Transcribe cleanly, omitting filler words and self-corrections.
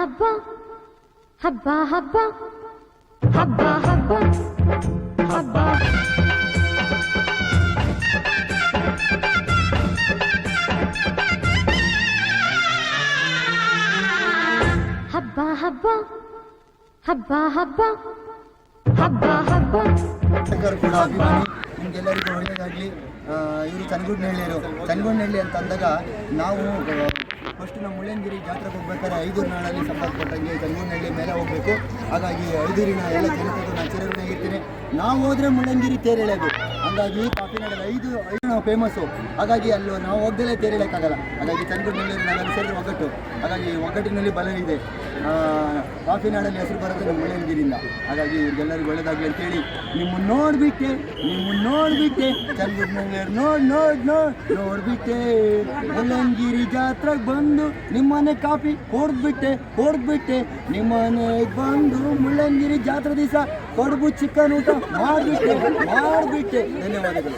ಹಬ್ಬ ಹಬ್ಬ ಹಬ್ಬ ಹಬ್ಬ ಹಬ್ಬ ಹಬ್ಬ ಹಬ್ಬ ಹಬ್ಬ ಹಬ್ಬ ಹಬ್ಬ ಹಬ್ಬ ಹಬ್ಬ ಕೂಡ ಅಭಿಮಾನಿ ನಿಮ್ಗೆಲ್ಲರಿಗೂ ಒಳ್ಳೆಯದಾಗಲಿ. ಇವರು ಚನ್ನಗುಡ್ನಹಳ್ಳಿ ಅಂತ ಅಂದಾಗ ನಾವು ಫಸ್ಟ್ ನಮ್ಮ ಮುಳ್ಳಯ್ಯನಗಿರಿ ಜಾತ್ರೆಗೆ ಹೋಗ್ಬೇಕಾದ್ರೆ ಐದೂರು ನಾಡಲ್ಲಿ ಸಂಬಂಧಪಟ್ಟಂಗೆ ಚನ್ನಗುಡ್ನಹಳ್ಳಿ ಮೇಲೆ ಹೋಗಬೇಕು. ಹಾಗಾಗಿ ಐದೂರಿನ ಎಲ್ಲ ಜನತೆಗೂ ನಾನು ಚಿರಋಣಿಯಾಗಿರ್ತೀನಿ. ನಾವು ಹೋದರೆ ಮುಳ್ಳಯ್ಯನಗಿರಿ ತೇರು ಎಳೆಯೋದು, ಹಂಗಾಗಿ ಕಾಫಿನಾಡಲ್ಲಿ ಐದು ನಾವು ಫೇಮಸ್ಸು. ಹಾಗಾಗಿ ಅಲ್ಲಿ ನಾವು ಹೋಗ್ದಲೇ ತೇರು ಎಳೆಯೋಕ್ಕಾಗಲ್ಲ. ಹಾಗಾಗಿ ಚನ್ನಗುಡ್ನಹಳ್ಳಿ ನಾವೆಲ್ಲ ಸೇರಿದ್ರೆ ಒಗ್ಗಟ್ಟು, ಹಾಗಾಗಿ ಒಗ್ಗಟ್ಟಿನಲ್ಲಿ ಬಲ ಇದೆ. ಕಾಫಿನಾಡಲ್ಲಿ ಹೆಸರು ಬರುತ್ತೆ ನಮ್ಮ ಮುಳ್ಳಯ್ಯನಗಿರಿಯಿಂದ. ಹಾಗಾಗಿ ಇವ್ರಿಗೆಲ್ಲರಿಗೂ ಒಳ್ಳೆಯದಾಗಲಿ ಅಂತೇಳಿ ನಿಮ್ಮನ್ನು ನೋಡಿಬಿಟ್ಟೆ ಚನ್ನಗುಡ್ನಹಳ್ಳಿ ನೋಡ್ಬಿಟ್ಟೆ ಮುಳ್ಳಯ್ಯನಗಿರಿ ಜಾತ್ರೆಗೆ ಬಂದು ನಿಮ್ಮನೆ ಕಾಫಿ ಹೊಡೆದ್ಬಿಟ್ಟೆ ನಿಮ್ಮನೆಗೆ ಬಂದು ಮುಳ್ಳಯ್ಯನಗಿರಿ ಜಾತ್ರೆ ದಿವಸ ಕಡುಬು ಚಿಕನ್ ಊಟ ಮಾಡಿಬಿಟ್ಟೆ. ಧನ್ಯವಾದಗಳು.